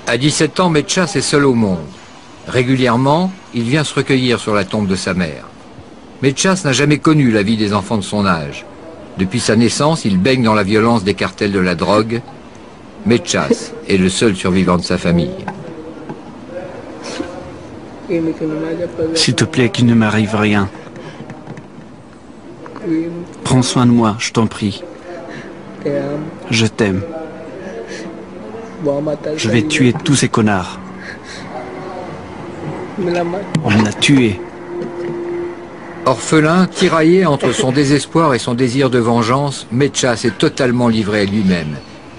À 17 ans, Metchas est seul au monde. Régulièrement, il vient se recueillir sur la tombe de sa mère. Metchas n'a jamais connu la vie des enfants de son âge. Depuis sa naissance, il baigne dans la violence des cartels de la drogue. Metchas est le seul survivant de sa famille. S'il te plaît, qu'il ne m'arrive rien. Prends soin de moi, je t'en prie. Je t'aime. Je vais tuer tous ces connards. On l'a tué. Orphelin, tiraillé entre son désespoir et son désir de vengeance, Metchas est totalement livré à lui-même.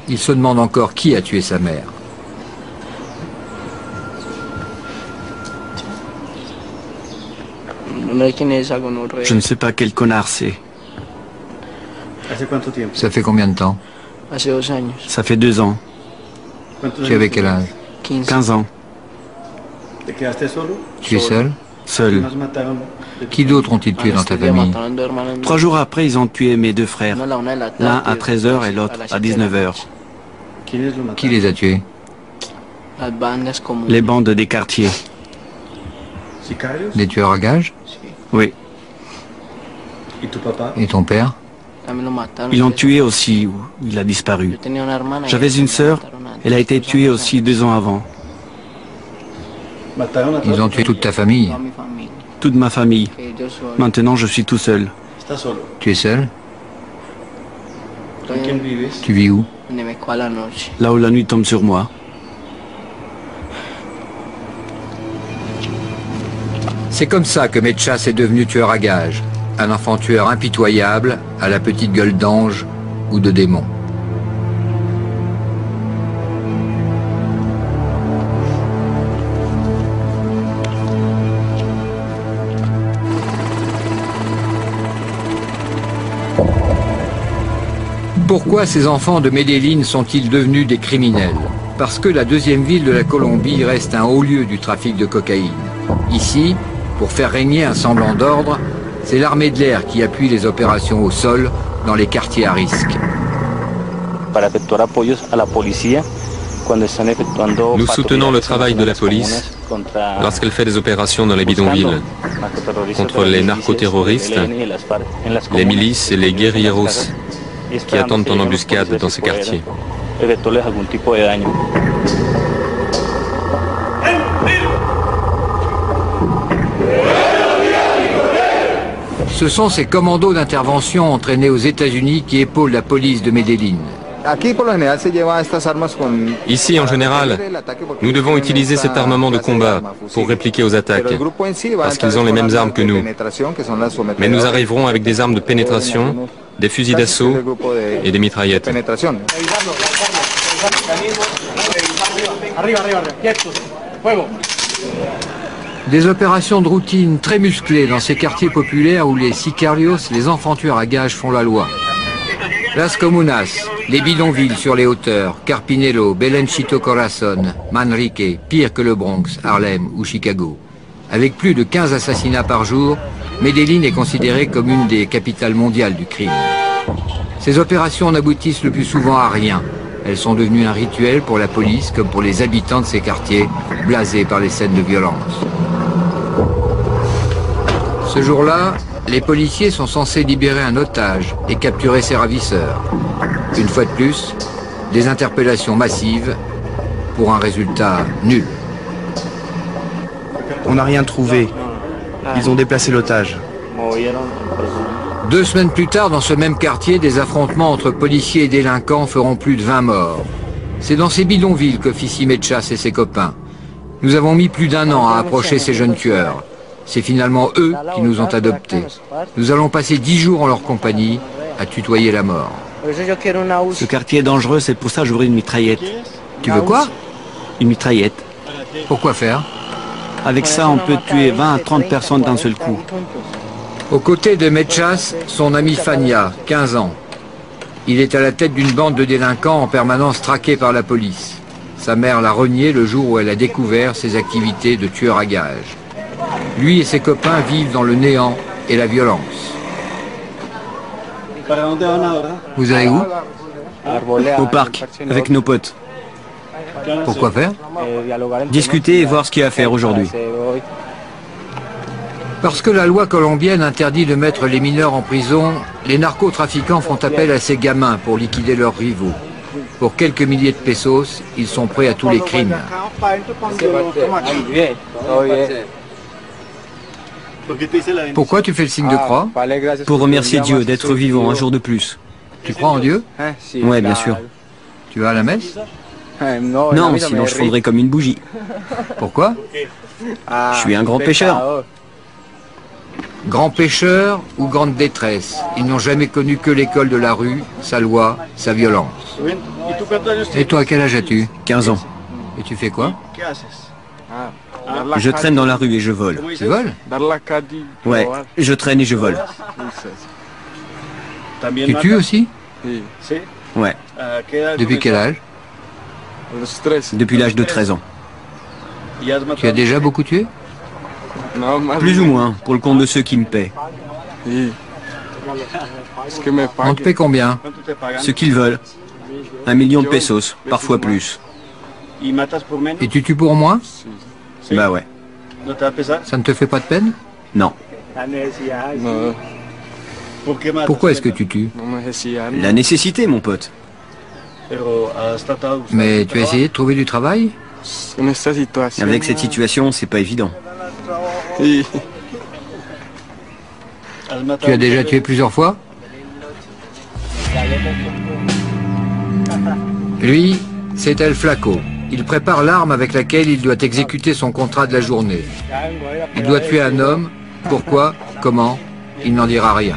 Il se demande encore qui a tué sa mère. Je ne sais pas quel connard c'est. Ça fait combien de temps? Ça fait 2 ans. Tu avais quel âge? 15 ans. Tu es seul? Seul. Qui d'autres ont-ils tué dans ta famille? 3 jours après, ils ont tué mes 2 frères. L'un à 13 h et l'autre à 19 h. Qui les a tués? Les bandes des quartiers. Des tueurs à gages? Oui. Et ton père? Ils l'ont tué aussi, ou il a disparu. J'avais une sœur, elle a été tuée aussi 2 ans avant. Ils ont tué toute ta famille? Toute ma famille. Maintenant, je suis tout seul. Tu es seul? Tu vis où? Là où la nuit tombe sur moi. C'est comme ça que Metchas est devenu tueur à gages. Un enfant tueur impitoyable, à la petite gueule d'ange ou de démon. Pourquoi ces enfants de Medellín sont-ils devenus des criminels? Parce que la deuxième ville de la Colombie reste un haut lieu du trafic de cocaïne. Ici, pour faire régner un semblant d'ordre, c'est l'armée de l'air qui appuie les opérations au sol dans les quartiers à risque. Nous soutenons le travail de la police lorsqu'elle fait des opérations dans les bidonvilles contre les narcoterroristes, les milices et les guerrilleros qui attendent en embuscade dans ces quartiers. Ce sont ces commandos d'intervention entraînés aux États-Unis qui épaulent la police de Medellín. Ici, en général, nous devons utiliser cet armement de combat pour répliquer aux attaques, parce qu'ils ont les mêmes armes que nous. Mais nous arriverons avec des armes de pénétration, des fusils d'assaut et des mitraillettes. Des opérations de routine très musclées dans ces quartiers populaires où les sicarios, les enfants tueurs à gages, font la loi. Las Comunas, les bidonvilles sur les hauteurs, Carpinello, Belenchito Corazon, Manrique, pire que le Bronx, Harlem ou Chicago. Avec plus de 15 assassinats par jour, Medellín est considérée comme une des capitales mondiales du crime. Ces opérations n'aboutissent le plus souvent à rien. Elles sont devenues un rituel pour la police comme pour les habitants de ces quartiers, blasés par les scènes de violence. Ce jour-là, les policiers sont censés libérer un otage et capturer ses ravisseurs. Une fois de plus, des interpellations massives pour un résultat nul. On n'a rien trouvé. Ils ont déplacé l'otage. 2 semaines plus tard, dans ce même quartier, des affrontements entre policiers et délinquants feront plus de 20 morts. C'est dans ces bidonvilles qu'officient Metchas et ses copains. Nous avons mis plus d'1 an à approcher ces jeunes tueurs. C'est finalement eux qui nous ont adoptés. Nous allons passer 10 jours en leur compagnie à tutoyer la mort. Ce quartier est dangereux, c'est pour ça que j'aurai une mitraillette. Tu veux quoi? Une mitraillette. Pourquoi faire? Avec ça, on peut tuer 20 à 30 personnes d'un seul coup. Aux côtés de Metchas, son ami Fania, 15 ans. Il est à la tête d'une bande de délinquants en permanence traqués par la police. Sa mère l'a renié le jour où elle a découvert ses activités de tueur à gages. Lui et ses copains vivent dans le néant et la violence. Vous allez où? Au parc, avec nos potes. Pourquoi faire? Discuter et voir ce qu'il y a à faire aujourd'hui. Parce que la loi colombienne interdit de mettre les mineurs en prison, les narcotrafiquants font appel à ces gamins pour liquider leurs rivaux. Pour quelques milliers de pesos, ils sont prêts à tous les crimes. Pourquoi tu fais le signe de croix? Pour remercier Dieu d'être vivant un jour de plus. Tu crois en Dieu? Ouais, bien sûr. Tu vas à la messe? Non, sinon je fondrais comme une bougie. Pourquoi? Je suis un grand pécheur. Grand pécheur ou grande détresse, ils n'ont jamais connu que l'école de la rue, sa loi, sa violence. Et toi, quel âge as-tu? 15 ans. Et tu fais quoi? Je traîne dans la rue et je vole. Tu voles? Ouais, je traîne et je vole. Tu tues aussi? Ouais, Depuis quel âge? depuis l'âge de 13 ans. Tu as déjà beaucoup tué? Plus ou moins, pour le compte de ceux qui me paient. On te paie combien? Ce qu'ils veulent. 1 million de pesos, parfois plus. Et tu tues pour moins? Bah ouais. Ça ne te fait pas de peine? Non. Pourquoi est-ce que tu tues? La nécessité, mon pote. Mais tu as essayé de trouver du travail? Avec cette situation, c'est pas évident. Tu as déjà tué plusieurs fois? Lui, c'est El Flaco. Il prépare l'arme avec laquelle il doit exécuter son contrat de la journée. Il doit tuer un homme. Pourquoi? Comment? Il n'en dira rien.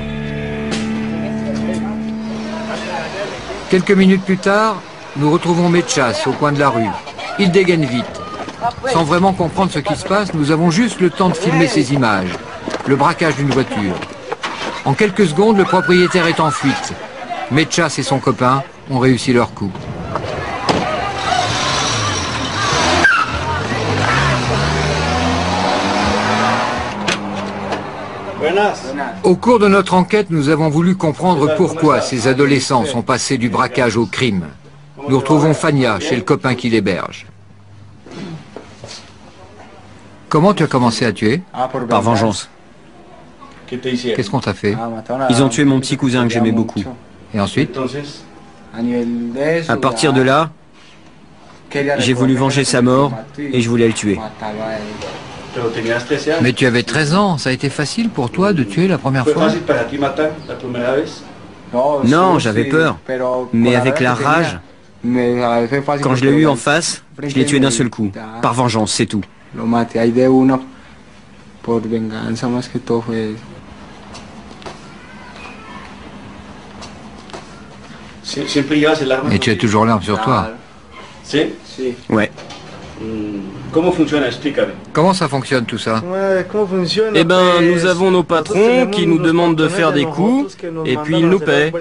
Quelques minutes plus tard, nous retrouvons Mechas au coin de la rue. Il dégaine vite. Sans vraiment comprendre ce qui se passe, nous avons juste le temps de filmer ces images. Le braquage d'une voiture. En quelques secondes, le propriétaire est en fuite. Mechas et son copain ont réussi leur coup. Au cours de notre enquête, nous avons voulu comprendre pourquoi ces adolescents sont passés du braquage au crime. Nous retrouvons Fania chez le copain qui l'héberge. Comment tu as commencé à tuer? Par vengeance. Qu'est-ce qu'on t'a fait? Ils ont tué mon petit cousin que j'aimais beaucoup. Et ensuite? À partir de là, j'ai voulu venger sa mort et je voulais le tuer. Mais tu avais 13 ans, ça a été facile pour toi de tuer la première fois? Non, j'avais peur. Mais avec la rage, quand je l'ai eu en face, je l'ai tué d'un seul coup. Par vengeance, c'est tout. Et tu as toujours l'arme sur toi? Ouais. Comment ça fonctionne tout ça? Eh ben, nous avons nos patrons qui nous demandent de faire des coups, et puis ils nous paient.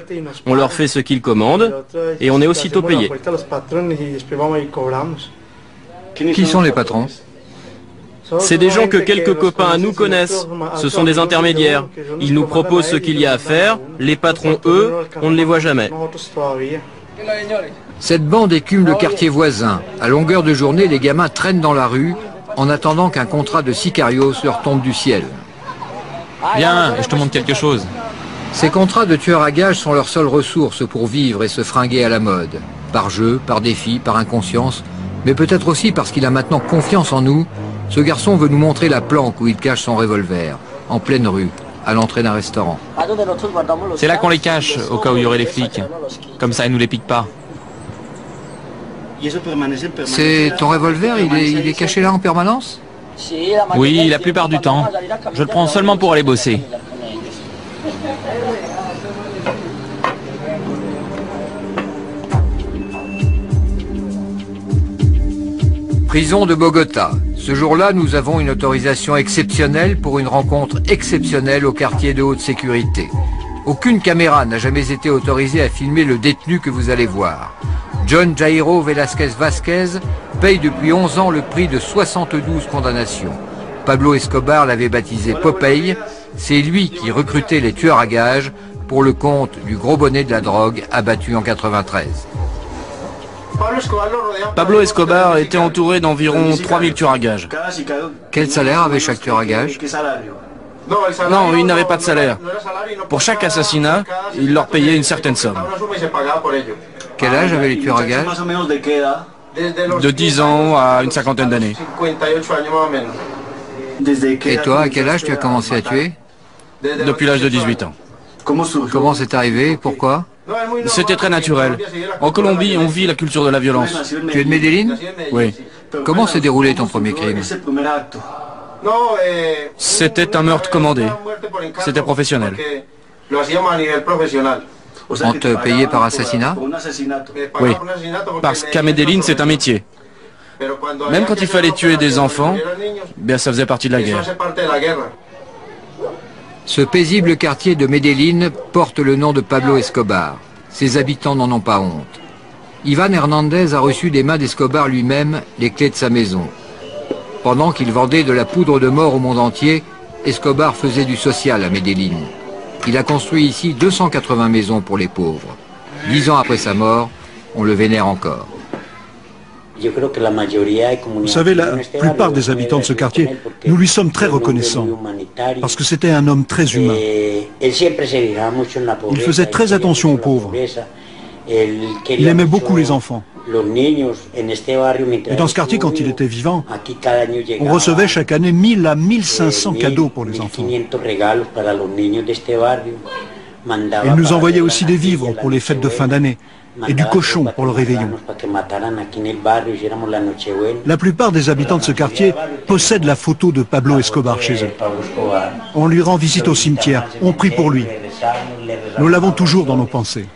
On leur fait ce qu'ils commandent, et on est aussitôt payé. Qui sont les patrons? C'est des gens que quelques copains à nous connaissent. Ce sont des intermédiaires. Ils nous proposent ce qu'il y a à faire. Les patrons, eux, on ne les voit jamais. Cette bande écume le quartier voisin. À longueur de journée, les gamins traînent dans la rue en attendant qu'un contrat de sicarios leur tombe du ciel. Viens, je te montre quelque chose. Ces contrats de tueurs à gages sont leur seule ressource pour vivre et se fringuer à la mode. Par jeu, par défi, par inconscience, mais peut-être aussi parce qu'il a maintenant confiance en nous. Ce garçon veut nous montrer la planque où il cache son revolver, en pleine rue, à l'entrée d'un restaurant. C'est là qu'on les cache, au cas où il y aurait les flics. Comme ça, ils nous les piquent pas. C'est ton revolver, il est caché là en permanence? Oui, la plupart du temps. Je le prends seulement pour aller bosser. Prison de Bogota. Ce jour-là, nous avons une autorisation exceptionnelle pour une rencontre exceptionnelle au quartier de haute sécurité. Aucune caméra n'a jamais été autorisée à filmer le détenu que vous allez voir. John Jairo Velasquez Vasquez paye depuis 11 ans le prix de 72 condamnations. Pablo Escobar l'avait baptisé Popeye. C'est lui qui recrutait les tueurs à gages pour le compte du gros bonnet de la drogue abattu en 93. Pablo Escobar était entouré d'environ 3000 tueurs à gages. Quel salaire avait chaque tueur à gages? Non, il n'avait pas de salaire. Pour chaque assassinat, il leur payait une certaine somme. Quel âge avaient les tueurs à gages? De 10 ans à une cinquantaine d'années. Et toi, à quel âge tu as commencé à tuer? Depuis l'âge de 18 ans. Comment c'est arrivé? Pourquoi? C'était très naturel. En Colombie, on vit la culture de la violence. Tu es de Medellín? Oui. Comment s'est déroulé ton premier crime? C'était un meurtre commandé. C'était professionnel. On te payait par assassinat? Oui. Parce qu'à Medellín, c'est un métier. Même quand il fallait tuer des enfants, bien ça faisait partie de la guerre. Ce paisible quartier de Medellín porte le nom de Pablo Escobar. Ses habitants n'en ont pas honte. Ivan Hernandez a reçu des mains d'Escobar lui-même les clés de sa maison. Pendant qu'il vendait de la poudre de mort au monde entier, Escobar faisait du social à Medellín. Il a construit ici 280 maisons pour les pauvres. 10 ans après sa mort, on le vénère encore. Vous savez, la plupart des habitants de ce quartier, nous lui sommes très reconnaissants, parce que c'était un homme très humain. Il faisait très attention aux pauvres. Il aimait beaucoup les enfants. Et dans ce quartier, quand il était vivant, on recevait chaque année 1000 à 1500 cadeaux pour les enfants. Il nous envoyait aussi des vivres pour les fêtes de fin d'année et du cochon pour le réveillon. La plupart des habitants de ce quartier possèdent la photo de Pablo Escobar chez eux. On lui rend visite au cimetière, on prie pour lui. Nous l'avons toujours dans nos pensées.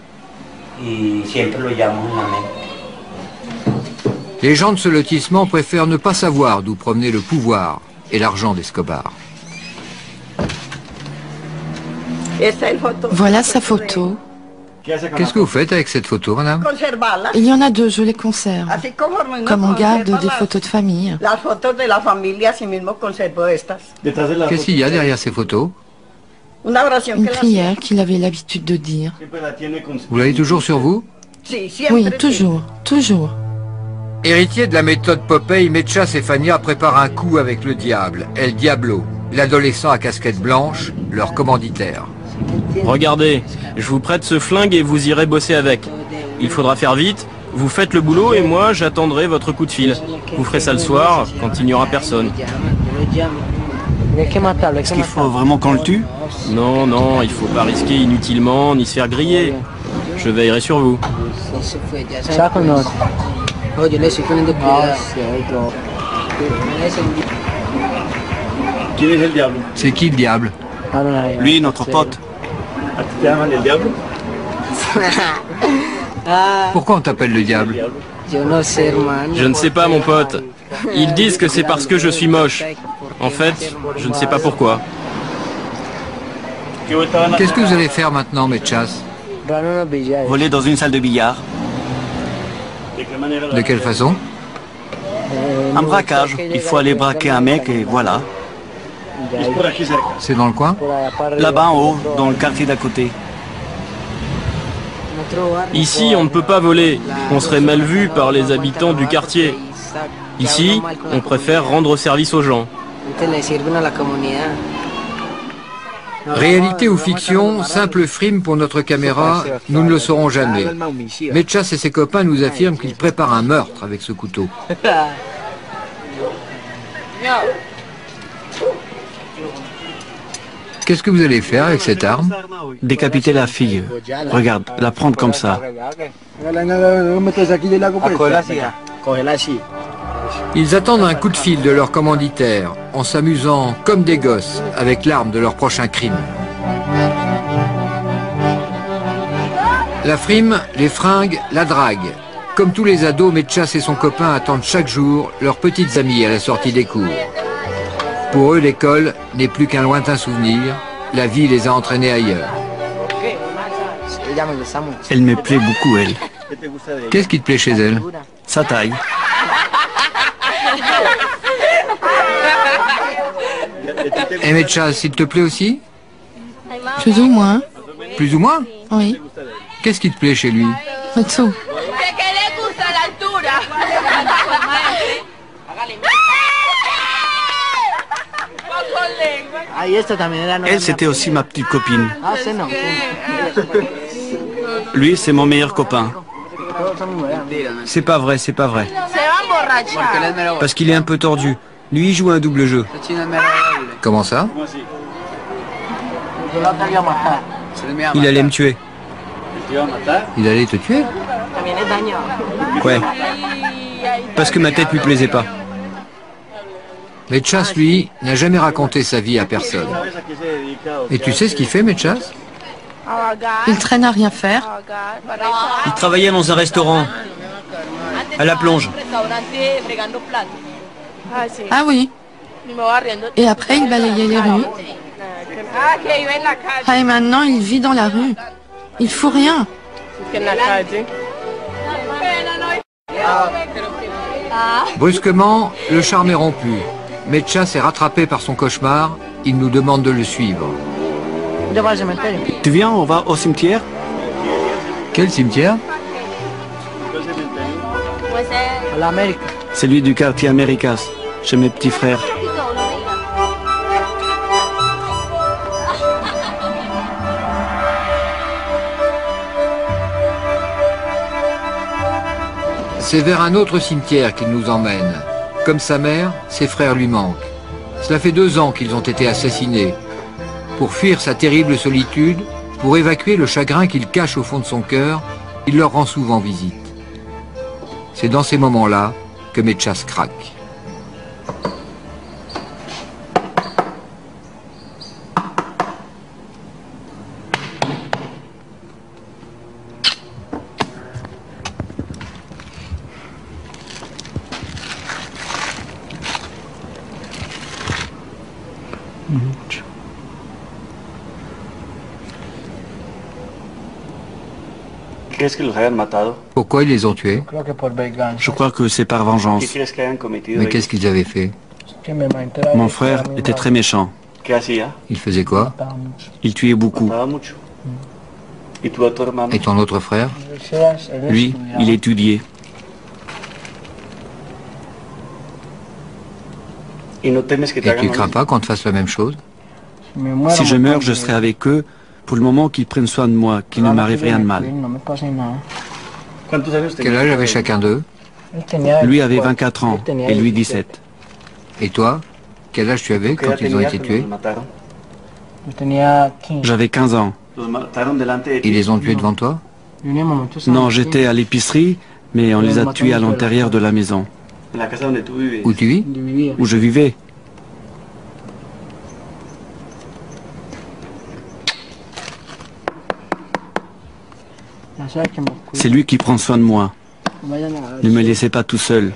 Les gens de ce lotissement préfèrent ne pas savoir d'où provenait le pouvoir et l'argent d'Escobar. Voilà sa photo. Qu'est-ce que vous faites avec cette photo, madame? Il y en a deux, je les conserve. Comme on garde des photos de famille. Qu'est-ce qu'il y a derrière ces photos? Une prière qu'il avait l'habitude de dire. Vous l'avez toujours sur vous? Oui, toujours, toujours. Héritier de la méthode Popeye, Mecha Sefania prépare un coup avec le diable, El Diablo, l'adolescent à casquette blanche, leur commanditaire. Regardez, je vous prête ce flingue et vous irez bosser avec. Il faudra faire vite, vous faites le boulot et moi j'attendrai votre coup de fil. Vous ferez ça le soir, quand il n'y aura personne. Est-ce qu'il faut vraiment qu'on le tue? Non, non, il faut pas risquer inutilement ni se faire griller. Je veillerai sur vous. C'est qui le diable? Lui, notre pote. Pourquoi on t'appelle le diable? Je ne sais pas, mon pote. Ils disent que c'est parce que je suis moche. En fait, je ne sais pas pourquoi. Qu'est-ce que vous allez faire maintenant, Mechas? Voler dans une salle de billard. De quelle façon? Un braquage. Il faut aller braquer un mec et voilà. C'est dans le coin? Là-bas en haut, dans le quartier d'à côté. Ici, on ne peut pas voler. On serait mal vu par les habitants du quartier. Ici, on préfère rendre service aux gens. Réalité ou fiction, simple frime pour notre caméra, nous ne le saurons jamais. Mechas et ses copains nous affirment qu'ils préparent un meurtre avec ce couteau. Qu'est-ce que vous allez faire avec cette arme? Décapiter la fille. Regarde, la prendre comme ça. Ils attendent un coup de fil de leur commanditaire, en s'amusant comme des gosses avec l'arme de leur prochain crime. La frime, les fringues, la drague. Comme tous les ados, Mechas et son copain attendent chaque jour leurs petites amies à la sortie des cours. Pour eux, l'école n'est plus qu'un lointain souvenir. La vie les a entraînés ailleurs. Elle me plaît beaucoup, elle. Qu'est-ce qui te plaît chez elle? Sa taille. Et Mechas, s'il te plaît aussi? Plus ou moins, Plus ou moins? oui. Qu'est-ce qui te plaît chez lui? Tout. Elle, c'était aussi ma petite copine. Lui, c'est mon meilleur copain. C'est pas vrai, c'est pas vrai. Parce qu'il est un peu tordu. Lui, il joue un double jeu. Comment ça? Il allait me tuer. Il allait te tuer? Ouais. Parce que ma tête lui plaisait pas. Mechas, lui, n'a jamais raconté sa vie à personne. Et tu sais ce qu'il fait, Mechas? Il traîne à rien faire. Il travaillait dans un restaurant. À la plonge. Ah oui. Et après, il balayait les rues. Ah, et maintenant, il vit dans la rue. Il fout rien. Brusquement, le charme est rompu. Mechas est rattrapé par son cauchemar. Il nous demande de le suivre. Tu viens, on va au cimetière? Quel cimetière? Celui du quartier Américas, chez mes petits frères. C'est vers un autre cimetière qu'il nous emmène. Comme sa mère, ses frères lui manquent. Cela fait 2 ans qu'ils ont été assassinés. Pour fuir sa terrible solitude, pour évacuer le chagrin qu'il cache au fond de son cœur, il leur rend souvent visite. C'est dans ces moments-là que Mechas craque. Pourquoi ils les ont tués? Je crois que c'est par vengeance. Mais qu'est-ce qu'ils avaient fait? Mon frère était très méchant. Il faisait quoi? Il tuait beaucoup. Et ton autre frère? Lui, il étudiait. Et tu crains pas qu'on te fasse la même chose? Si je meurs, je serai avec eux pour le moment qu'ils prennent soin de moi, qu'il ne m'arrive rien de mal. Quel âge avait chacun d'eux? Lui avait 24 ans et lui 17. Et toi? Quel âge tu avais quand ils ont été tués? J'avais 15 ans. Ils les ont tués devant toi? Non, j'étais à l'épicerie, mais on les a tués à l'intérieur de la maison. Où tu vis? Où je vivais. C'est lui qui prend soin de moi. Ne me laissez pas tout seul.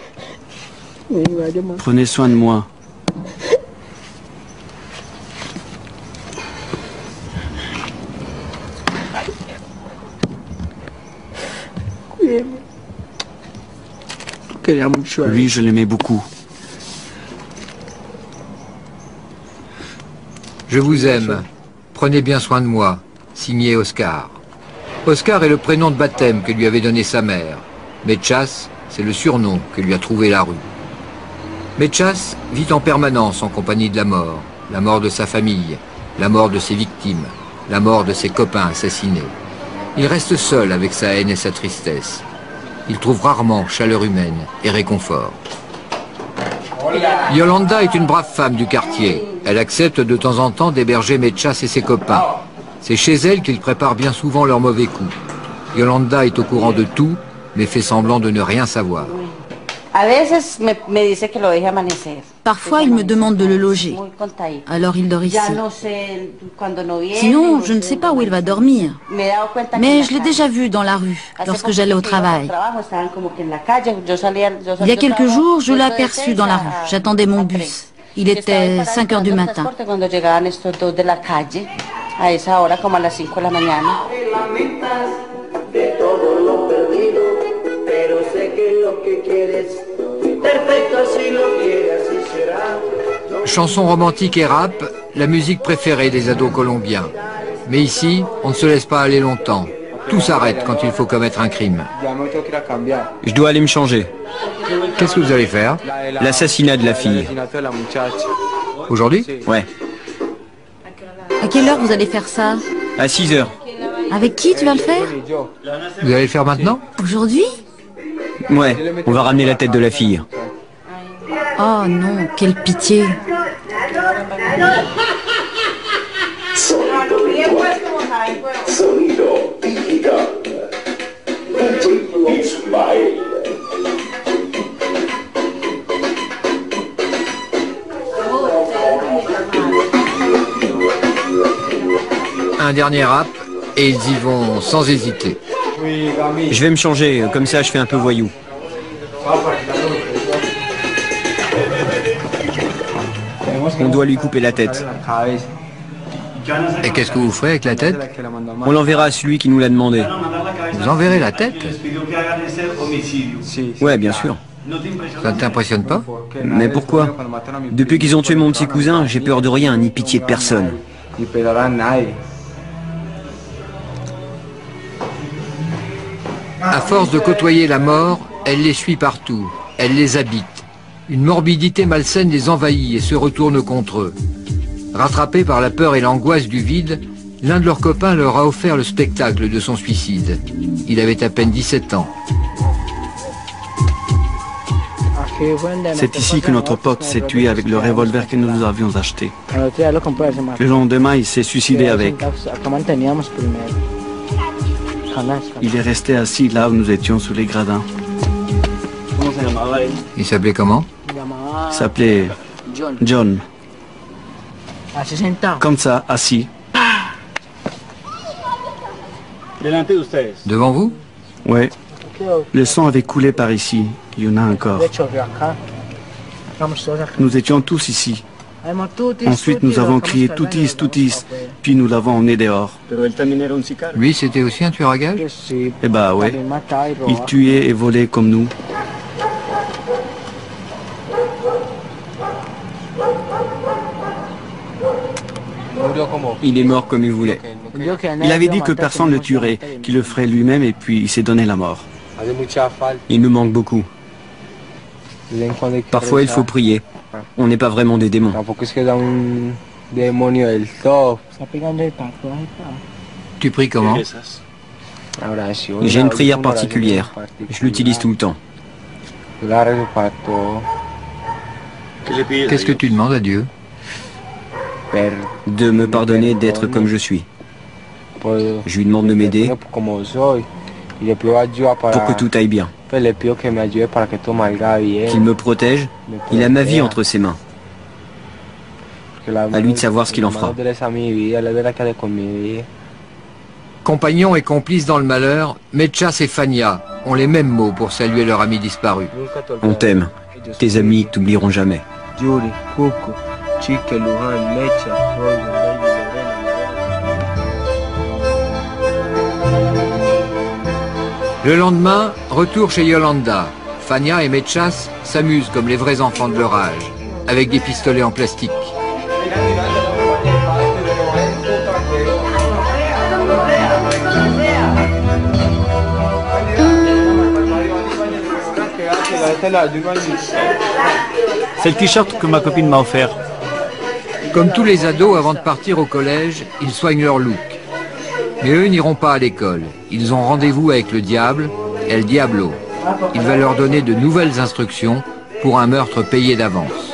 Prenez soin de moi. Lui, je l'aimais beaucoup. Je vous aime. Prenez bien soin de moi. Signé Oscar. Oscar est le prénom de baptême que lui avait donné sa mère. Mechas, c'est le surnom que lui a trouvé la rue. Mechas vit en permanence en compagnie de la mort de sa famille, la mort de ses victimes, la mort de ses copains assassinés. Il reste seul avec sa haine et sa tristesse. Il trouve rarement chaleur humaine et réconfort. Yolanda est une brave femme du quartier. Elle accepte de temps en temps d'héberger Mechas et ses copains. C'est chez elle qu'ils préparent bien souvent leurs mauvais coups. Yolanda est au courant de tout, mais fait semblant de ne rien savoir. Parfois, il me demande de le loger. Alors il dort ici. Sinon, je ne sais pas où il va dormir. Mais je l'ai déjà vu dans la rue, lorsque j'allais au travail. Il y a quelques jours, je l'ai aperçu dans la rue. J'attendais mon bus. Il était 5 heures du matin. Chanson romantique et rap, la musique préférée des ados colombiens. Mais ici, on ne se laisse pas aller longtemps. Tout s'arrête quand il faut commettre un crime. Je dois aller me changer. Qu'est-ce que vous allez faire? L'assassinat de la fille. Aujourd'hui? Ouais. À quelle heure vous allez faire ça? À 6 heures. Avec qui tu vas le faire? Vous allez le faire maintenant? Aujourd'hui? Ouais, on va ramener la tête de la fille. Oh non, quelle pitié. Un dernier rap et ils y vont sans hésiter. Je vais me changer, comme ça je fais un peu voyou. On doit lui couper la tête. Et qu'est-ce que vous ferez avec la tête? On l'enverra à celui qui nous l'a demandé. Vous enverrez la tête? Ouais, bien sûr. Ça ne t'impressionne pas? Mais pourquoi? Depuis qu'ils ont tué mon petit cousin, j'ai peur de rien, ni pitié de personne. À force de côtoyer la mort, elle les suit partout, elle les habite. Une morbidité malsaine les envahit et se retourne contre eux. Rattrapés par la peur et l'angoisse du vide, l'un de leurs copains leur a offert le spectacle de son suicide. Il avait à peine 17 ans. C'est ici que notre pote s'est tué avec le revolver que nous avions acheté. Le lendemain, il s'est suicidé avec. Il est resté assis là où nous étions sous les gradins. Il s'appelait comment? Il s'appelait John. Comme ça, assis. Devant vous? Ouais. Le sang avait coulé par ici. Il y en a encore. Nous étions tous ici. Ensuite, nous avons crié toutis, toutis, puis nous l'avons emmené dehors. Lui, c'était aussi un tueur à gages? Eh bah ouais. Il tuait et volait comme nous. Il est mort comme il voulait. Il avait dit que personne ne le tuerait, qu'il le ferait lui-même et puis il s'est donné la mort. Il nous manque beaucoup. Parfois, il faut prier. On n'est pas vraiment des démons. Tu pries comment? J'ai une prière particulière. Je l'utilise tout le temps. Qu'est-ce que tu demandes à Dieu? De me pardonner d'être comme je suis. Je lui demande de m'aider pour que tout aille bien. Qu'il me protège. Il a ma vie entre ses mains. À lui de savoir ce qu'il en fera. Compagnons et complices dans le malheur, Mechas et Fania ont les mêmes mots pour saluer leur ami disparu. On t'aime. Tes amis t'oublieront jamais. Le lendemain, retour chez Yolanda. Fania et Mechas s'amusent comme les vrais enfants de leur âge, avec des pistolets en plastique. C'est le t-shirt que ma copine m'a offert. Comme tous les ados, avant de partir au collège, ils soignent leur look. Mais eux n'iront pas à l'école. Ils ont rendez-vous avec le diable, El Diablo. Il va leur donner de nouvelles instructions pour un meurtre payé d'avance.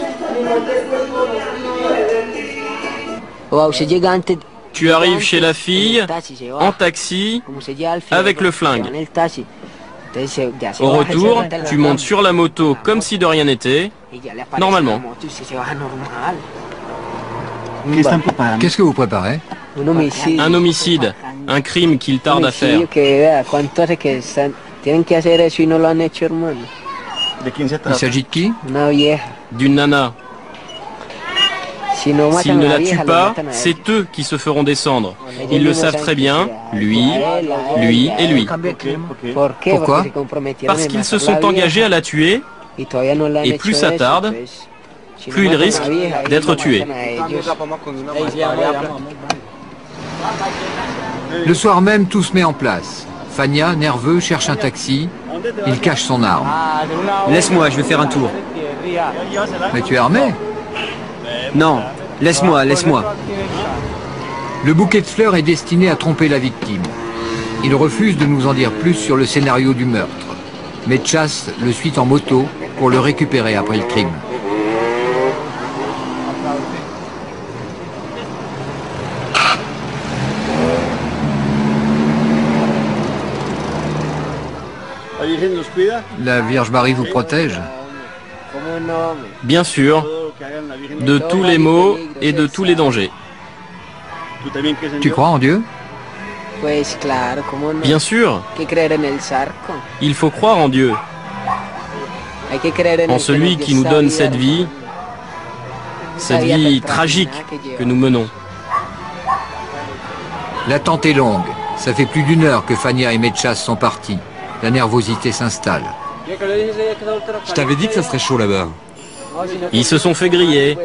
Tu arrives chez la fille, en taxi, avec le flingue. Au retour, tu montes sur la moto comme si de rien n'était, normalement. Qu'est-ce que vous préparez? Un homicide, un crime qu'il tarde à faire. Il s'agit de qui? D'une nana. S'ils ne la tuent pas, c'est eux qui se feront descendre. Ils le savent très bien, lui et lui. Pourquoi? Parce qu'ils se sont engagés à la tuer, et plus ça tarde, plus ils risquent d'être tués. Le soir même, tout se met en place. Fania, nerveux, cherche un taxi. Il cache son arme. Laisse-moi, je vais faire un tour. Mais tu es armé? Non, laisse-moi, laisse-moi. Le bouquet de fleurs est destiné à tromper la victime. Il refuse de nous en dire plus sur le scénario du meurtre. Mechas le suit en moto pour le récupérer après le crime. La Vierge Marie vous protège? Bien sûr, de tous les maux et de tous les dangers. Tu crois en Dieu? Bien sûr, il faut croire en Dieu, en celui qui nous donne cette vie tragique que nous menons. L'attente est longue. Ça fait plus d'1 heure que Fania et Mechas sont partis. La nervosité s'installe. Je t'avais dit que ça serait chaud là-bas. Ils se sont fait griller.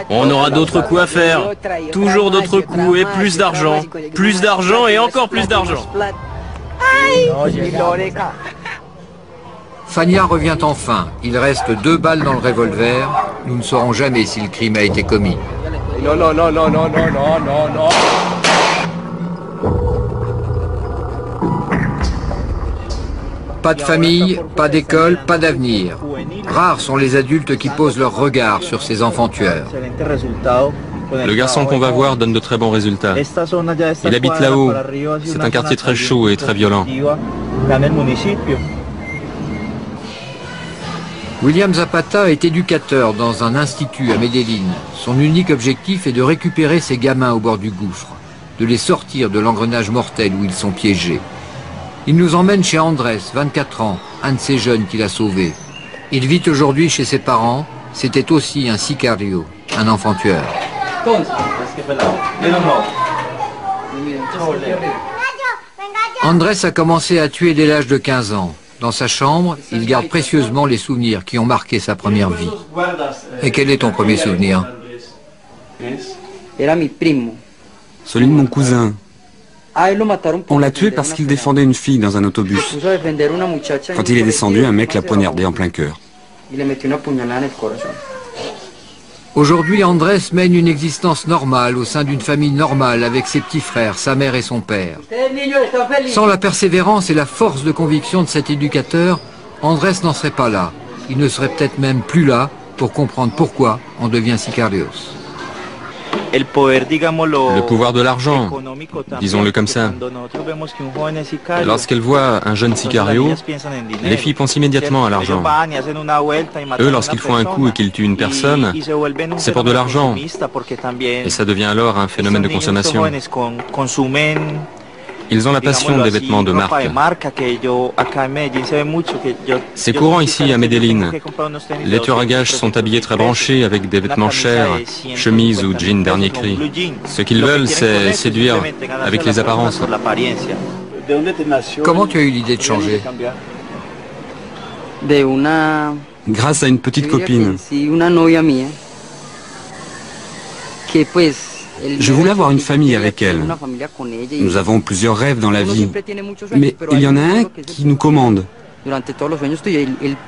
On aura d'autres coups à faire. Toujours d'autres coups et plus d'argent. Plus d'argent et encore plus d'argent. Fania revient enfin. Il reste 2 balles dans le revolver. Nous ne saurons jamais si le crime a été commis. Pas de famille, pas d'école, pas d'avenir. Rares sont les adultes qui posent leur regard sur ces enfants tueurs. Le garçon qu'on va voir donne de très bons résultats. Il habite là-haut. C'est un quartier très chaud et très violent. William Zapata est éducateur dans un institut à Medellín. Son unique objectif est de récupérer ces gamins au bord du gouffre, de les sortir de l'engrenage mortel où ils sont piégés. Il nous emmène chez Andrés, 24 ans, un de ces jeunes qu'il a sauvés. Il vit aujourd'hui chez ses parents. C'était aussi un sicario, un enfant tueur. Andrés a commencé à tuer dès l'âge de 15 ans. Dans sa chambre, il garde précieusement les souvenirs qui ont marqué sa première vie. Et quel est ton premier souvenir? Celui de mon cousin. On l'a tué parce qu'il défendait une fille dans un autobus. Quand il est descendu, un mec l'a poignardé en plein cœur. Aujourd'hui, Andrés mène une existence normale au sein d'une famille normale avec ses petits frères, sa mère et son père. Sans la persévérance et la force de conviction de cet éducateur, Andrés n'en serait pas là. Il ne serait peut-être même plus là pour comprendre pourquoi on devient sicarios. Le pouvoir de l'argent, disons-le comme ça. Lorsqu'elles voient un jeune sicario, les filles pensent immédiatement à l'argent. Eux, lorsqu'ils font un coup et qu'ils tuent une personne, c'est pour de l'argent. Et ça devient alors un phénomène de consommation. Ils ont la passion des vêtements de marque. C'est courant ici à Medellín. Les tueurs à gages sont habillés très branchés avec des vêtements chers, chemises ou jeans dernier cri. Ce qu'ils veulent, c'est séduire avec les apparences. Comment tu as eu l'idée de changer? Grâce à une petite copine. Je voulais avoir une famille avec elle. Nous avons plusieurs rêves dans la vie, mais il y en a un qui nous commande.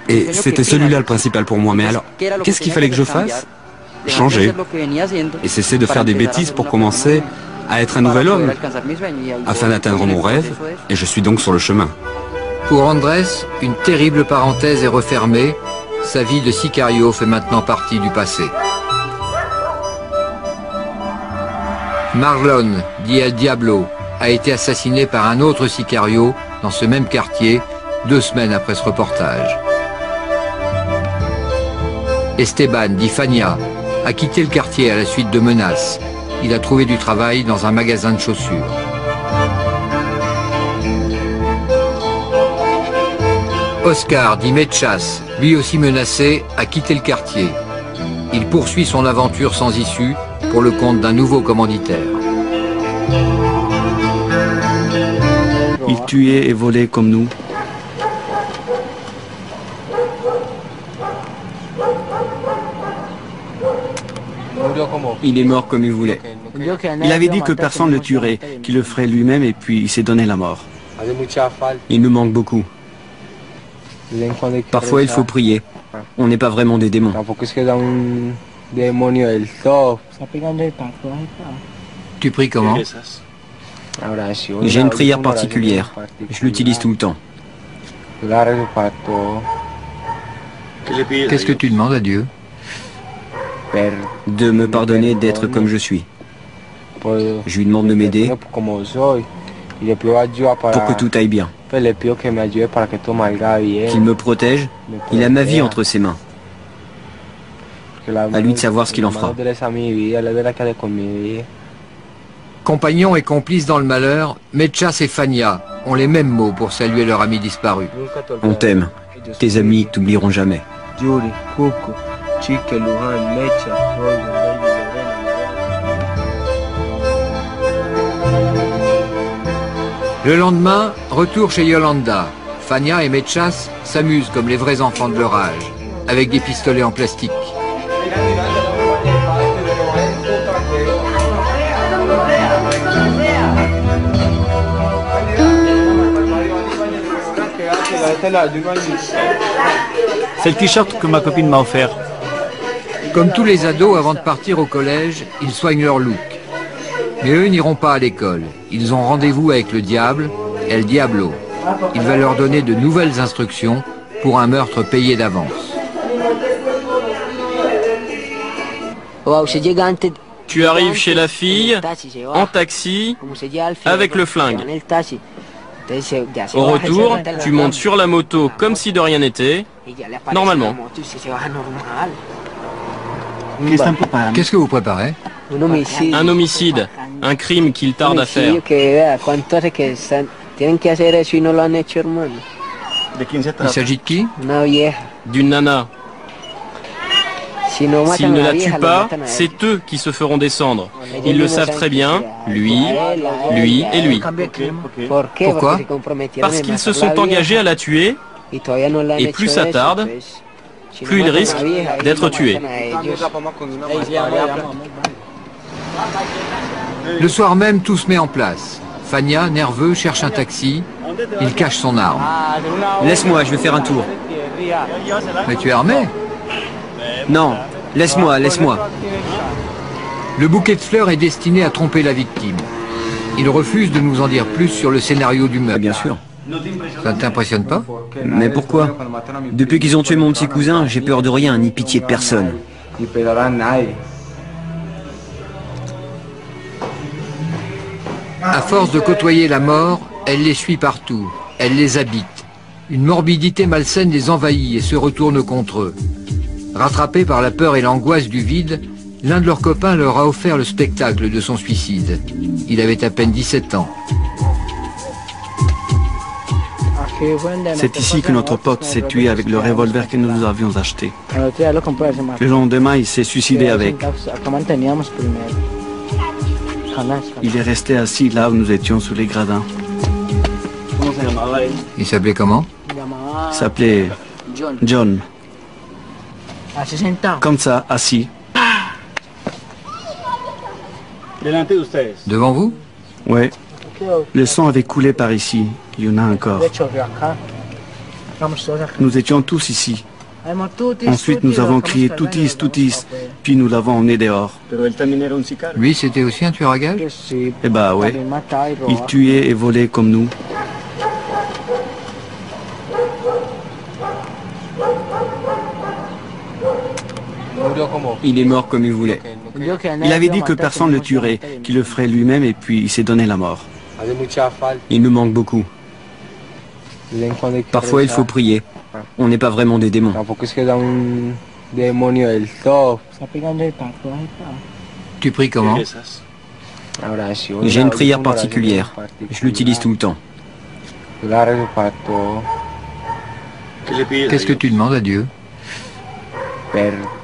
Et c'était celui-là le principal pour moi. Mais alors, qu'est-ce qu'il fallait que je fasse? Changer. Et cesser de faire des bêtises pour commencer à être un nouvel homme, afin d'atteindre mon rêve, et je suis donc sur le chemin. Pour Andrés, une terrible parenthèse est refermée. Sa vie de sicario fait maintenant partie du passé. Marlon, dit El Diablo, a été assassiné par un autre sicario dans ce même quartier 2 semaines après ce reportage. Esteban, dit Fania, a quitté le quartier à la suite de menaces. Il a trouvé du travail dans un magasin de chaussures. Oscar, dit Mechas, lui aussi menacé, a quitté le quartier. Il poursuit son aventure sans issue pour le compte d'un nouveau commanditaire. Il tuait et volait comme nous. Il est mort comme il voulait. Il avait dit que personne ne le tuerait, qu'il le ferait lui-même et puis il s'est donné la mort. Il nous manque beaucoup. Parfois il faut prier. On n'est pas vraiment des démons. Tu pries comment? J'ai une prière particulière. Je l'utilise tout le temps. Qu'est-ce que tu demandes à Dieu? De me pardonner d'être comme je suis. Je lui demande de m'aider pour que tout aille bien. Qu'il me protège. Il a ma vie entre ses mains. À lui de savoir ce qu'il en fera. Compagnons et complices dans le malheur, Mechas et Fania ont les mêmes mots pour saluer leur ami disparu. On t'aime. Tes amis t'oublieront jamais. Le lendemain, retour chez Yolanda. Fania et Mechas s'amusent comme les vrais enfants de leur âge, avec des pistolets en plastique. C'est le t-shirt que ma copine m'a offert. Comme tous les ados, avant de partir au collège, ils soignent leur look. Mais eux n'iront pas à l'école. Ils ont rendez-vous avec le diable, El Diablo. Il va leur donner de nouvelles instructions pour un meurtre payé d'avance. Tu arrives chez la fille, en taxi, avec le flingue. Au retour, tu montes sur la moto comme si de rien n'était, normalement. Qu'est-ce que vous préparez? Un homicide, un crime qu'il tarde à faire. Il s'agit de qui? D'une nana. S'ils ne la tuent pas, c'est eux qui se feront descendre. Ils le savent très bien, lui et lui. Pourquoi? Parce qu'ils se sont engagés à la tuer, et plus ça tarde, plus ils risquent d'être tués. Le soir même, tout se met en place. Fania, nerveux, cherche un taxi. Il cache son arme. Laisse-moi, je vais faire un tour. Mais tu es armé? Non, laisse-moi, laisse-moi. Le bouquet de fleurs est destiné à tromper la victime. Il refuse de nous en dire plus sur le scénario du meurtre. Bien sûr. Ça ne t'impressionne pas? Mais pourquoi? Depuis qu'ils ont tué mon petit cousin, j'ai peur de rien, ni pitié de personne. À force de côtoyer la mort, elle les suit partout. Elle les habite. Une morbidité malsaine les envahit et se retourne contre eux. Rattrapés par la peur et l'angoisse du vide, l'un de leurs copains leur a offert le spectacle de son suicide. Il avait à peine 17 ans. C'est ici que notre pote s'est tué avec le revolver que nous avions acheté. Le lendemain, il s'est suicidé avec. Il est resté assis là où nous étions sous les gradins. Il s'appelait comment? Il s'appelait John. Comme ça, assis. Devant vous? Oui. Le sang avait coulé par ici. Il y en a encore. Nous étions tous ici. Ensuite, nous avons crié toutis, toutis, puis nous l'avons emmené dehors. Lui, c'était aussi un tueur à gages? Eh bah ouais. Il tuait et volait comme nous. Il est mort comme il voulait. Il avait dit que personne ne le tuerait, qu'il le ferait lui-même et puis il s'est donné la mort. Il nous manque beaucoup. Parfois il faut prier. On n'est pas vraiment des démons. Tu pries comment? J'ai une prière particulière. Je l'utilise tout le temps. Qu'est-ce que tu demandes à Dieu?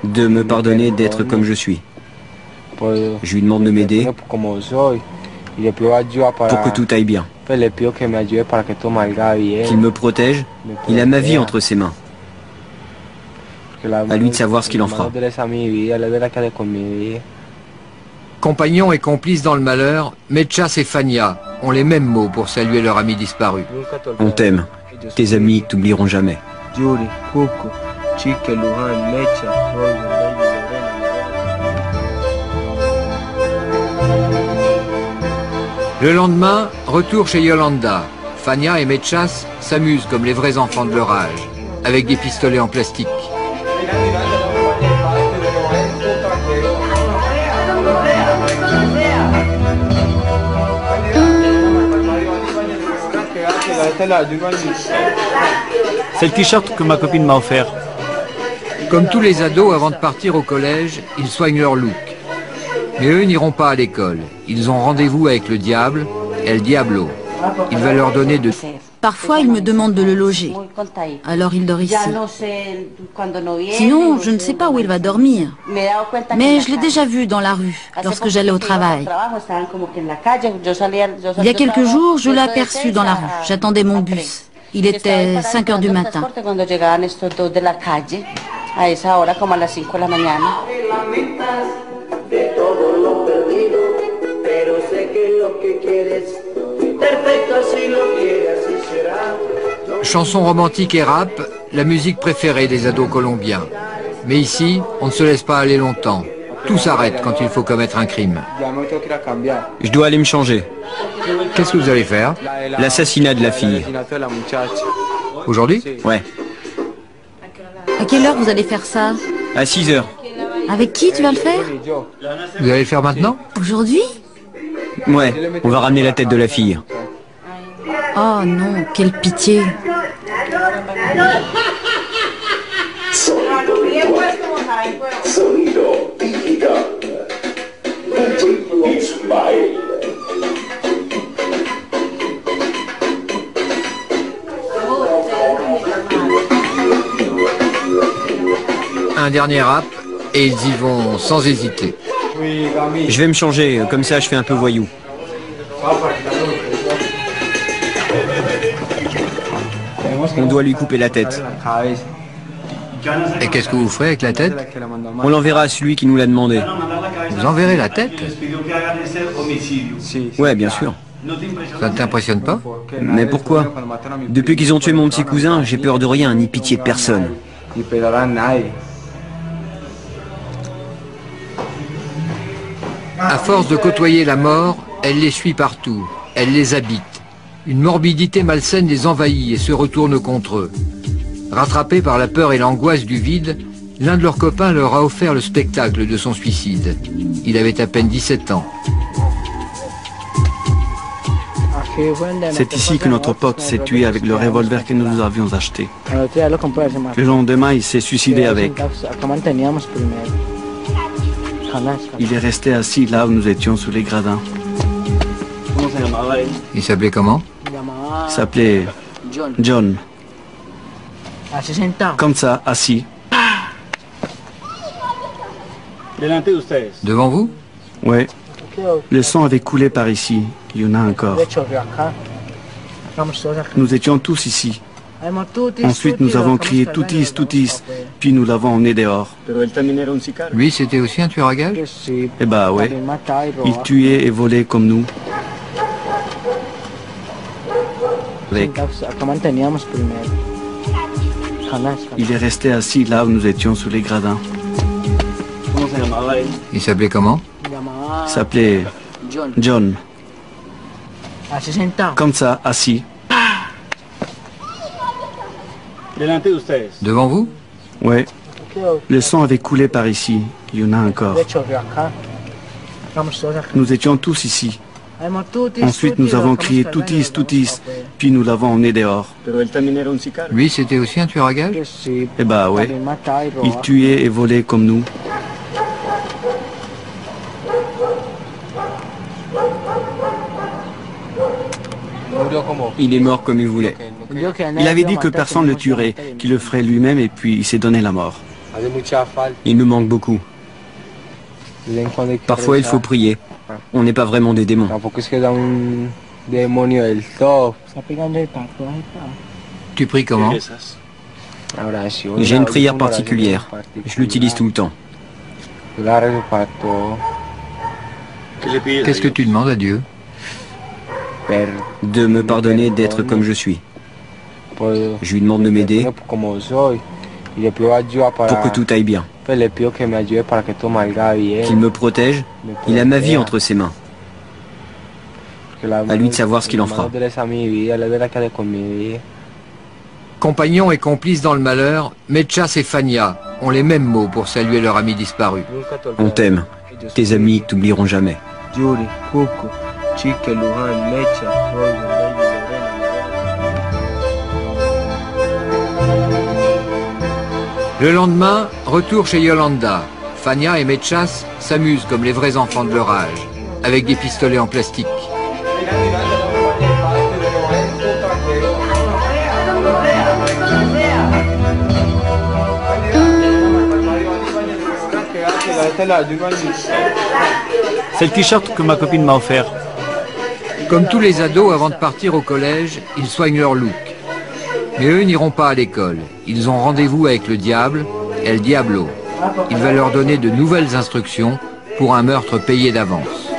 De me pardonner d'être comme je suis. Je lui demande de m'aider pour que tout aille bien. Qu'il me protège. Il a ma vie entre ses mains. À lui de savoir ce qu'il en fera. Compagnons et complices dans le malheur, Mechas et Fania ont les mêmes mots pour saluer leur ami disparu. On t'aime. Tes amis t'oublieront jamais. Le lendemain, retour chez Yolanda. Fania et Mechas s'amusent comme les vrais enfants de leur âge, avec des pistolets en plastique. C'est le t-shirt que ma copine m'a offert. Comme tous les ados, avant de partir au collège, ils soignent leur look. Mais eux n'iront pas à l'école. Ils ont rendez-vous avec le diable, El Diablo. Il va leur donner de... Parfois, il me demande de le loger. Alors il dort ici. Sinon, je ne sais pas où il va dormir. Mais je l'ai déjà vu dans la rue, lorsque j'allais au travail. Il y a quelques jours, je l'ai aperçu dans la rue. J'attendais mon bus. Il était 5 heures du matin. Chanson romantique et rap, la musique préférée des ados colombiens. Mais ici, on ne se laisse pas aller longtemps. Tout s'arrête quand il faut commettre un crime. Je dois aller me changer. Qu'est-ce que vous allez faire? L'assassinat de la fille. Aujourd'hui? Ouais. À quelle heure vous allez faire ça? À 6 heures. Avec qui tu vas le faire? Vous allez le faire maintenant? Aujourd'hui? Ouais, on va ramener la tête de la fille. Oh non, quelle pitié. Un dernier rap et ils y vont sans hésiter. Je vais me changer, comme ça je fais un peu voyou. On doit lui couper la tête. Et qu'est-ce que vous ferez avec la tête? On l'enverra à celui qui nous l'a demandé. Vous enverrez la tête? Ouais, bien sûr. Ça ne t'impressionne pas? Mais pourquoi? Depuis qu'ils ont tué mon petit cousin, j'ai peur de rien, ni pitié de personne. À force de côtoyer la mort, elle les suit partout, elle les habite. Une morbidité malsaine les envahit et se retourne contre eux. Rattrapés par la peur et l'angoisse du vide, l'un de leurs copains leur a offert le spectacle de son suicide. Il avait à peine 17 ans. C'est ici que notre pote s'est tué avec le revolver que nous avions acheté. Le lendemain, il s'est suicidé avec. Il est resté assis là où nous étions sous les gradins. Il s'appelait comment? Il s'appelait John. Comme ça, assis. Devant vous? Ouais. Le sang avait coulé par ici. Il y en a encore. Nous étions tous ici. Ensuite, nous avons crié toutis, toutis, puis nous l'avons emmené dehors. Lui, c'était aussi un tueur à gages? Eh bah ouais. Il tuait et volait comme nous. Avec. Il est resté assis là où nous étions sous les gradins. Il s'appelait comment? Il s'appelait John. Comme ça, assis. Devant vous? Ouais. Le sang avait coulé par ici. Il y en a encore. Nous étions tous ici. Ensuite, nous avons crié toutis, toutis, puis nous l'avons emmené dehors. Lui, c'était aussi un tueur à gages? Eh bah ouais. Il tuait et volait comme nous. Il est mort comme il voulait. Il avait dit que personne ne le tuerait, qu'il le ferait lui-même et puis il s'est donné la mort. Il nous manque beaucoup. Parfois, il faut prier. On n'est pas vraiment des démons. Tu pries comment? J'ai une prière particulière. Je l'utilise tout le temps. Qu'est-ce que tu demandes à Dieu? De me pardonner d'être comme je suis. Je lui demande de m'aider pour que tout aille bien. Qu'il me protège. Il a ma vie entre ses mains. À lui de savoir ce qu'il en fera. Compagnons et complices dans le malheur, Mechas et Fania ont les mêmes mots pour saluer leur ami disparu. On t'aime. Tes amis t'oublieront jamais. Le lendemain, retour chez Yolanda. Fania et Mechas s'amusent comme les vrais enfants de leur âge, avec des pistolets en plastique. C'est le t-shirt que ma copine m'a offert. Comme tous les ados, avant de partir au collège, ils soignent leur look. Mais eux n'iront pas à l'école. Ils ont rendez-vous avec le diable, El Diablo. Il va leur donner de nouvelles instructions pour un meurtre payé d'avance.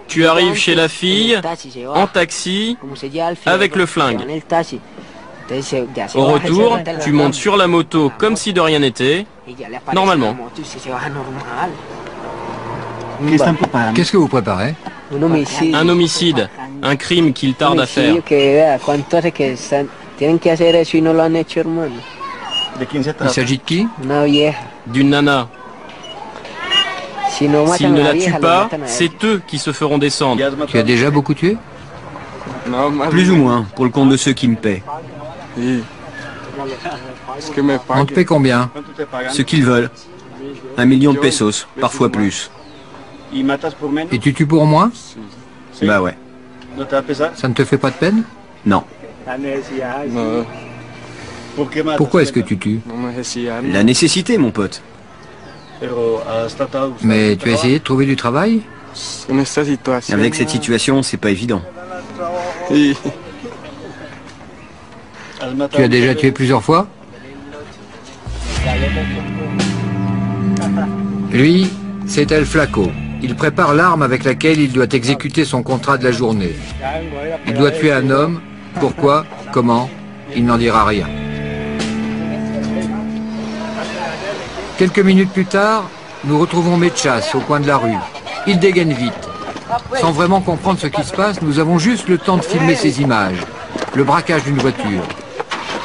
Tu arrives chez la fille, en taxi, avec le flingue. Au retour, tu montes sur la moto comme si de rien n'était, normalement. Qu'est-ce que vous préparez? Un homicide, un crime qu'il tarde à faire. Il s'agit de qui? D'une nana. S'ils ne la tuent pas, c'est eux qui se feront descendre. Tu as déjà beaucoup tué? Plus ou moins, pour le compte de ceux qui me paient. On te paie combien? Ce qu'ils veulent. 1 million de pesos, parfois plus. Et tu tues pour moi? Bah ouais. Ça ne te fait pas de peine? Non. Pourquoi est-ce que tu tues? La nécessité, mon pote. Mais tu as essayé de trouver du travail? Avec cette situation, c'est pas évident. Tu as déjà tué plusieurs fois? Lui, c'est El Flaco. Il prépare l'arme avec laquelle il doit exécuter son contrat de la journée. Il doit tuer un homme. Pourquoi? Comment? Il n'en dira rien. Quelques minutes plus tard, nous retrouvons Mechas au coin de la rue. Il dégaine vite. Sans vraiment comprendre ce qui se passe, nous avons juste le temps de filmer ces images. Le braquage d'une voiture.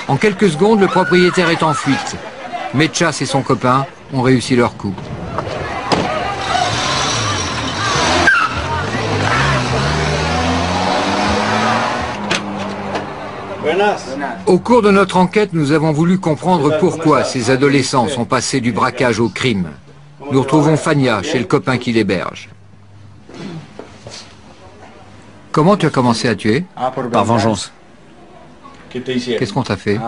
En quelques secondes, le propriétaire est en fuite. Mechas et son copain ont réussi leur coup. Au cours de notre enquête, nous avons voulu comprendre pourquoi ces adolescents sont passés du braquage au crime. Nous retrouvons Fania chez le copain qui l'héberge. Comment tu as commencé à tuer? Par vengeance. Qu'est-ce qu'on t'a fait?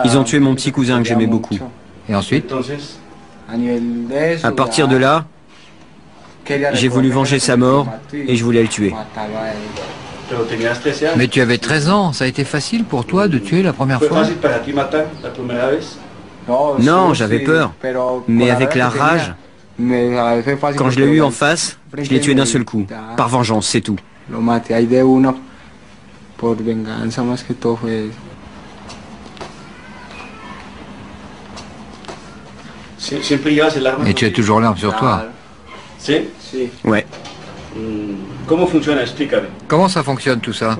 Ils ont tué mon petit cousin que j'aimais beaucoup. Et ensuite? À partir de là, j'ai voulu venger sa mort et je voulais le tuer. Mais tu avais 13 ans, ça a été facile pour toi de tuer la première fois? Non, j'avais peur. Mais avec la rage, quand je l'ai eu en face, je l'ai tué d'un seul coup. Par vengeance, c'est tout. Et tu as toujours l'arme sur toi? Ouais. Comment ça fonctionne tout ça?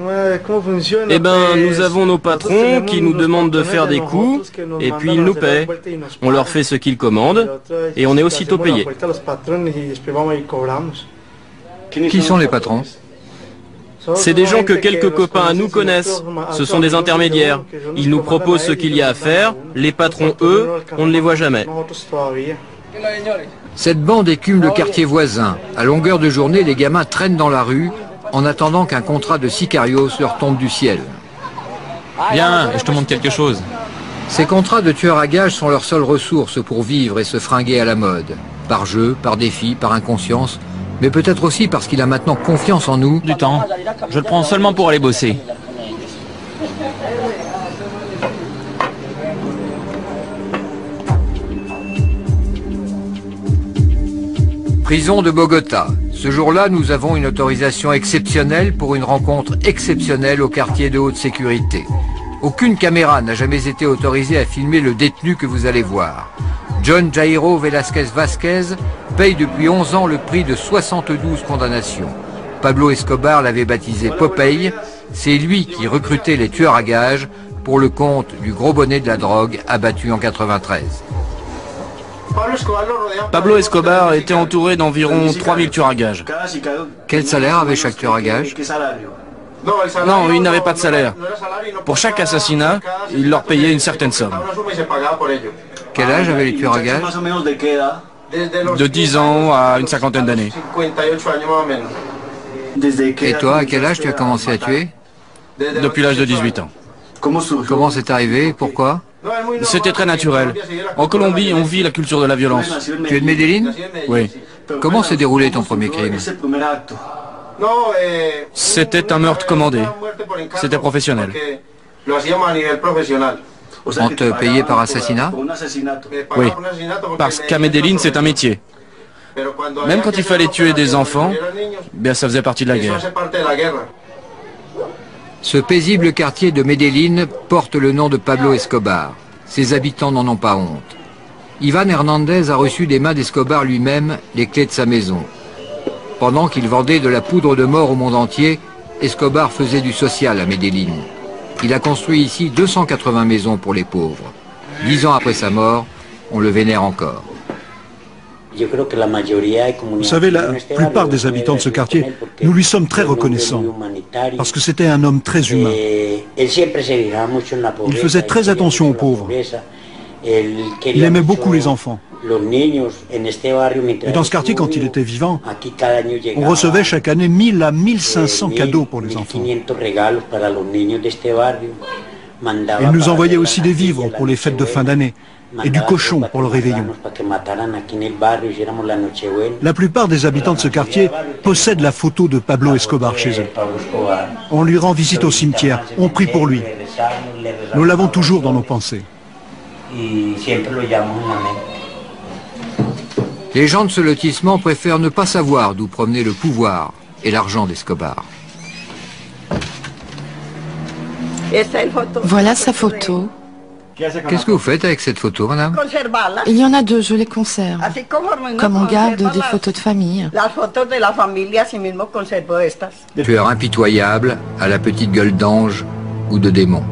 Eh ben, nous avons nos patrons qui nous demandent de faire des coups, et puis ils nous paient. On leur fait ce qu'ils commandent, et on est aussitôt payé. Qui sont les patrons? C'est des gens que quelques copains à nous connaissent. Ce sont des intermédiaires. Ils nous proposent ce qu'il y a à faire. Les patrons, eux, on ne les voit jamais. Cette bande écume le quartier voisin. À longueur de journée, les gamins traînent dans la rue en attendant qu'un contrat de sicarios leur tombe du ciel. Viens, je te montre quelque chose. Ces contrats de tueurs à gages sont leur seule ressource pour vivre et se fringuer à la mode. Par jeu, par défi, par inconscience, mais peut-être aussi parce qu'il a maintenant confiance en nous. Du temps. Je le prends seulement pour aller bosser. Prison de Bogota. Ce jour-là, nous avons une autorisation exceptionnelle pour une rencontre exceptionnelle au quartier de haute sécurité. Aucune caméra n'a jamais été autorisée à filmer le détenu que vous allez voir. John Jairo Velázquez Vázquez paye depuis 11 ans le prix de 72 condamnations. Pablo Escobar l'avait baptisé Popeye. C'est lui qui recrutait les tueurs à gages pour le compte du gros bonnet de la drogue abattu en 93. Pablo Escobar était entouré d'environ 3000 tueurs à gages. Quel salaire avait chaque tueur à gages? Non, il n'avait pas de salaire. Pour chaque assassinat, il leur payait une certaine somme. Quel âge avaient les tueurs à gages? De 10 ans à une cinquantaine d'années. Et toi, à quel âge tu as commencé à tuer? Depuis l'âge de 18 ans. Comment c'est arrivé? Pourquoi? C'était très naturel. En Colombie, on vit la culture de la violence. Tu es de Medellín? Oui. Comment s'est déroulé ton premier crime? C'était un meurtre commandé. C'était professionnel. On te payait par assassinat? Oui. Parce qu'à Medellín, c'est un métier. Même quand il fallait tuer des enfants, bien ça faisait partie de la guerre. Ce paisible quartier de Medellín porte le nom de Pablo Escobar. Ses habitants n'en ont pas honte. Ivan Hernandez a reçu des mains d'Escobar lui-même les clés de sa maison. Pendant qu'il vendait de la poudre de mort au monde entier, Escobar faisait du social à Medellín. Il a construit ici 280 maisons pour les pauvres. 10 ans après sa mort, on le vénère encore. Vous savez, la plupart des habitants de ce quartier, nous lui sommes très reconnaissants, parce que c'était un homme très humain. Il faisait très attention aux pauvres. Il aimait beaucoup les enfants. Et dans ce quartier, quand il était vivant, on recevait chaque année 1000 à 1500 cadeaux pour les enfants. Il nous envoyait aussi des vivres pour les fêtes de fin d'année et du cochon pour le réveillon. La plupart des habitants de ce quartier possèdent la photo de Pablo Escobar chez eux. On lui rend visite au cimetière, on prie pour lui. Nous l'avons toujours dans nos pensées. Les gens de ce lotissement préfèrent ne pas savoir d'où provenait le pouvoir et l'argent d'Escobar. Voilà sa photo. Qu'est-ce que vous faites avec cette photo, madame? Il y en a deux, je les conserve. Comme on garde des photos de famille. Tueur impitoyable, à la petite gueule d'ange ou de démon.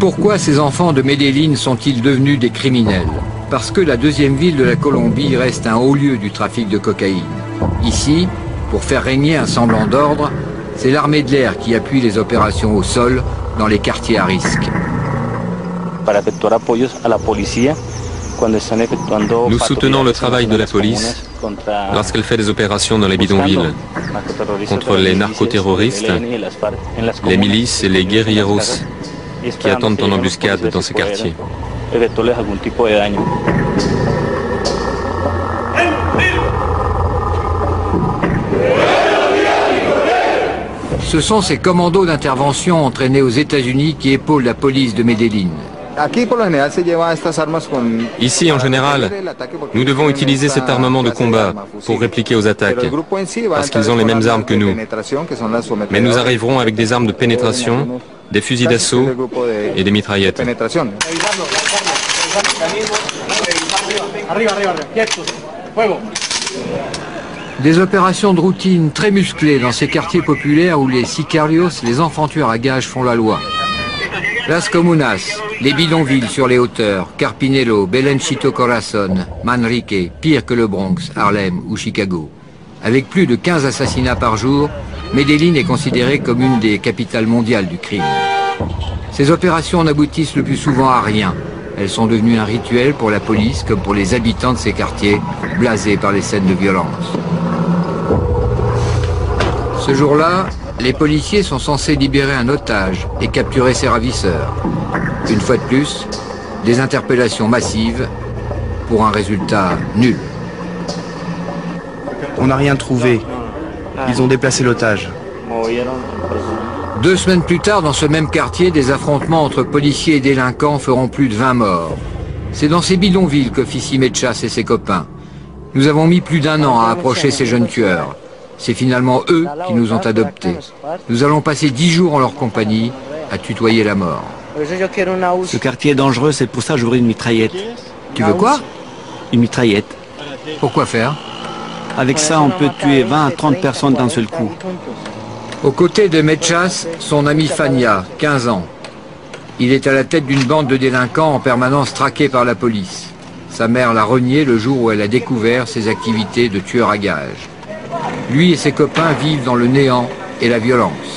Pourquoi ces enfants de Medellín sont-ils devenus des criminels? Parce que la deuxième ville de la Colombie reste un haut lieu du trafic de cocaïne. Ici, pour faire régner un semblant d'ordre, c'est l'armée de l'air qui appuie les opérations au sol dans les quartiers à risque. Nous soutenons le travail de la police lorsqu'elle fait des opérations dans les bidonvilles contre les narcoterroristes, les milices et les guerrilleros qui attendent en embuscade dans ces quartiers. Ce sont ces commandos d'intervention entraînés aux États-Unis qui épaulent la police de Medellín. Ici, en général, nous devons utiliser cet armement de combat pour répliquer aux attaques, parce qu'ils ont les mêmes armes que nous. Mais nous arriverons avec des armes de pénétration, des fusils d'assaut et des mitraillettes. Des opérations de routine très musclées dans ces quartiers populaires où les sicarios, les enfants tueurs à gages, font la loi. Las Comunas, les bidonvilles sur les hauteurs, Carpinello, Belenchito Corazon, Manrique, pire que le Bronx, Harlem ou Chicago. Avec plus de 15 assassinats par jour, Medellín est considérée comme une des capitales mondiales du crime. Ces opérations n'aboutissent le plus souvent à rien. Elles sont devenues un rituel pour la police comme pour les habitants de ces quartiers, blasés par les scènes de violence. Ce jour-là, les policiers sont censés libérer un otage et capturer ses ravisseurs. Une fois de plus, des interpellations massives pour un résultat nul. On n'a rien trouvé. Ils ont déplacé l'otage. 2 semaines plus tard, dans ce même quartier, des affrontements entre policiers et délinquants feront plus de 20 morts. C'est dans ces bidonvilles qu'officient Mechas et ses copains. Nous avons mis plus d'1 an à approcher ces jeunes tueurs. C'est finalement eux qui nous ont adoptés. Nous allons passer 10 jours en leur compagnie à tutoyer la mort. Ce quartier est dangereux, c'est pour ça que j'aurai une mitraillette. Tu veux quoi? Une mitraillette. Pourquoi faire? Avec ça, on peut tuer 20 à 30 personnes d'un seul coup. Aux côtés de Mechas, son ami Fania, 15 ans. Il est à la tête d'une bande de délinquants en permanence traqués par la police. Sa mère l'a renié le jour où elle a découvert ses activités de tueur à gages. Lui et ses copains vivent dans le néant et la violence.